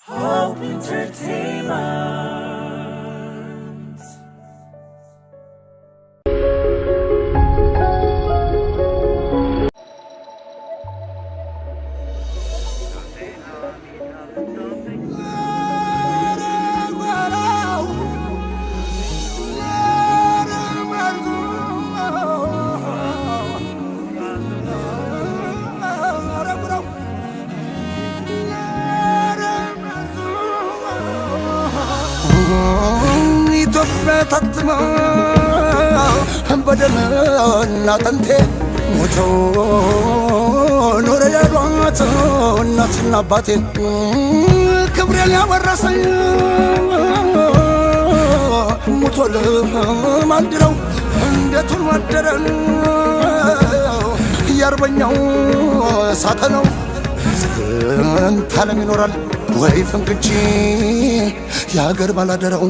Hope Entertainment. ተጥማ በደምና አጥንቴ ሞቶ ኖረ ያሏት እናትና አባቴ ክብሬን ያወረሰኝ ሞቶ ለማንድረው እንዴቱን ወደረን የአርበኛው ሳተነው ስንት ዓለም ይኖራል ወይ ፍንክች የሀገር ባላደራው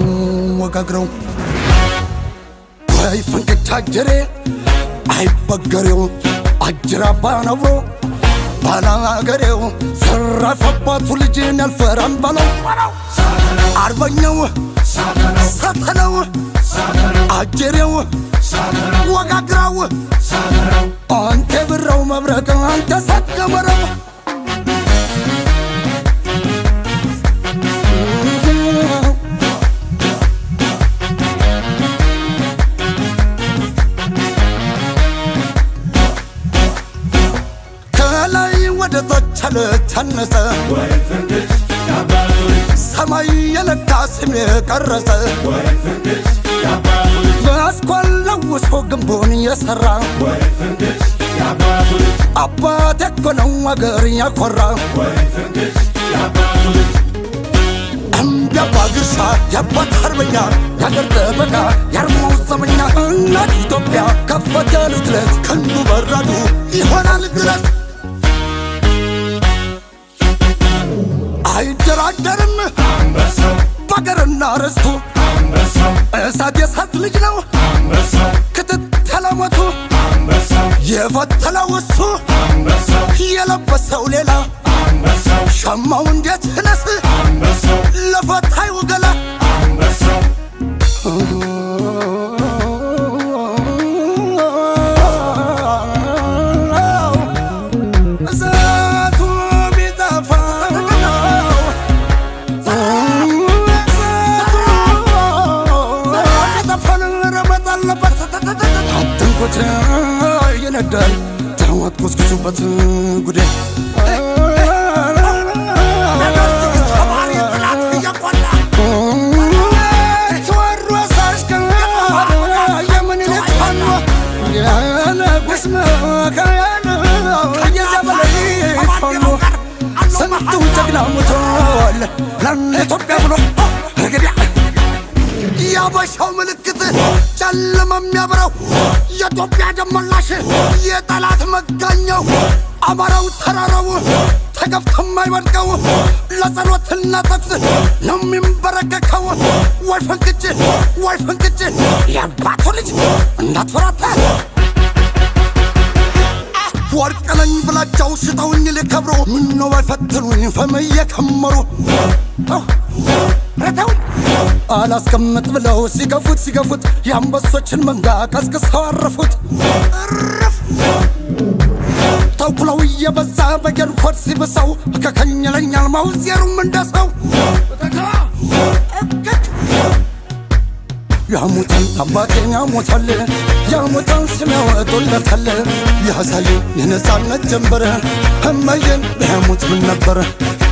ወጋግረው ወይ ፍንክች አጀሬ አይበገሬው አጅራባ ነብሮ ባላገሬው ሰራፈባቱ ልጅን ያልፈራም ባለው አርበኛው ሳተነው አጀሬው ወጋግራው አንተ ብራው መብረቅ አንተ ሳትገመረው ተነሰ ወይ ፍንክች ያባቱ ሰማይ የለካ ስም የቀረጸ ወይ ፍንክች ያባቱ በአስኳላው ውስጥ ግንቡን የሰራ ወይ ፍንክች ያባቱ አባት የኮነው አገር ያኮራ ወይ ፍንክች ያባቱ እምቢያባ ግርሻ የአባት አርበኛ የአገር ጠበቃ የአርማው ዘመኛ እናት ኢትዮጵያ ከፈት ያሉት ለት ክንዱ በራዱ ይሆናል ድረስ አይደራደርም አንበሳው ባገርና ርስቱ አንበሳው እሳት የሳት ልጅ ነው አንበሳው ክትተለሞቱ አንበሳው የፈተለው እሱ አንበሳው የለበሰው ሌላ አንበሳው ሸማው እንዴት ነስ አንበሳው ለፈታዩ ገላ አንበሳው ይነዳል ተዋት ኮስኩሱበት ጉዴ ስንቱ ጀግና ሞቷል ለኢትዮጵያ ብሎ ረገዲያ ያበሻው ምልክት ጨለማ የሚያበራው የኢትዮጵያ ደመላሽ የጠላት መጋኛው አማራው ተራራው ተገፍቶ የማይወድቀው ለጸሎትና ተግስ ነው የሚንበረከከው ወይ ፍንክች የአባቱ ልጅ እንዳትፈራታ ወርቅነኝ ብላቸው ሽጠውኝ ሊከብሩ ምነው ባይፈትኑኝ ፈመየ ከመሩ ረተውኝ አላስቀምጥ ብለው ሲገፉት የአንበሶችን መንጋ ቀስቅሰው አረፉት ተኩለው እየበዛ በጌርኮድ ሲብሰው ከከኘለኛል ማውዜሩም እንደሰው ያሙታን አባቴን ያሙታል ያሙታን ስም ያወጡለታል ያሳዩ የነፃነት ጀንበር እመዬን ቢያሙት ምን ነበር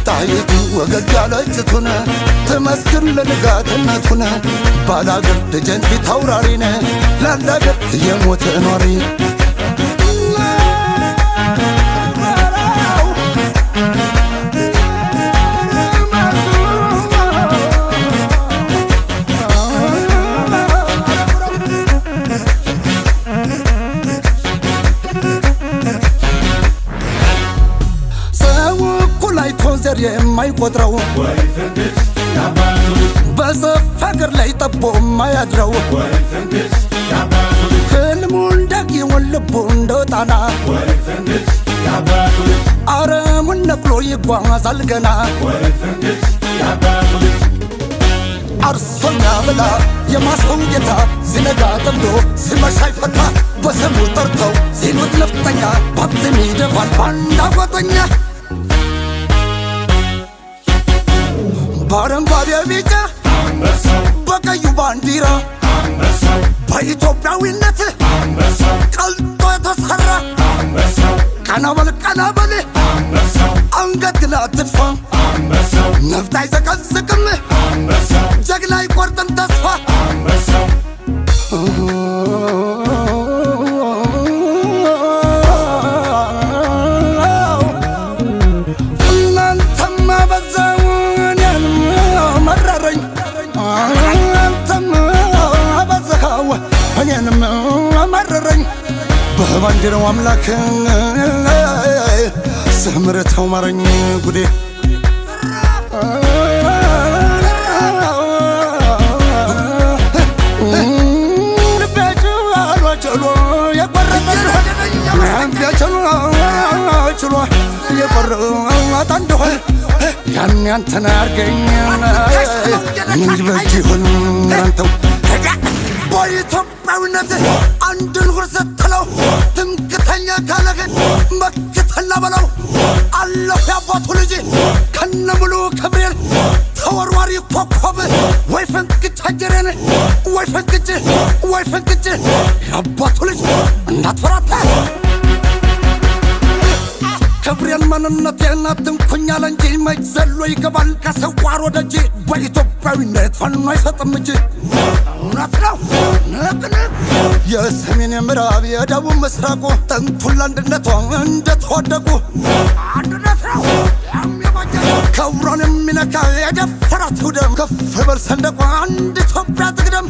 ጣይቱ ወገግ ያለችቱን ትመስክር ለንጋትነቱን ባላገር ደጀን ፊት አውራሪነ ላላገር የሞተ ኗሪ ዘር የማይቆጥረው ወይ ፍንክች ያባቱ በሰፊ አገር ላይ ጠቦ የማያድረው ወይ ፍንክች ያባቱ ህልሙን ዳጊውን ልቡ እንደወጣና ወይ ፍንክች ያባቱ አረሙን ነቅሎ ይጓዛል ገና ወይ ፍንክች አርሶኛ ብላ የማሰው ጌታ ሲነጋ ጠምዶ ሲመሻ ይፈታ በስሙ ጠርተው ሲሉት ነፍጠኛ ባብትም ይደፋል ባንዳ ጓጠኛ በአረንጓዴ ቢጫ በቀዩ ባንዲራ በኢትዮጵያዊነት ቀልጦ የተሰራ ቀና በል አንገት ግን አትድፋ ነፍጥ አይዘቀዝቅም ጀግና አይቆርጥም ተስፋ እናንተማ በዛው እኔንም መረረኝ እናንተማ በዛው እኔንም መረረኝ በባንዲራው አምላክ ስምረተው ማረኝ ጉዴ የቆረጠ እንደሆነ ያን ያንተን አርገኝ ምን ልበጅ ይሆን አንተው በኢትዮጵያዊነት አንድን ሁር ስትለው ትምክተኛ ካለህን መክተላ በለው አለሁ ያባቱ ልጅ ከነሙሉ ክብሬን ተወርዋሪ ኮከብ ወይ ፈንቅጭ አጀሬን ወይ ፈንቅጭ ያባቱ ልጅ እንዳትፈራታ ክብሬን ማንነቴን አትንኩኛል እንጂ መች ዘሎ ይገባል ከሰዋር ወደጅ በኢትዮጵያዊነት ፋኖ አይሰጥም እጅ እውነት ነው ንቅንቅ የሰሜን የምዕራብ የደቡብ ምስራቁ ጥንቱን ለአንድነቷ እንደተወደቁ አንድነት ነው ክብሯን የሚነካ የደፈራት ደም ከፍ በል ሰንደቋ አንድ ኢትዮጵያ ትቅደም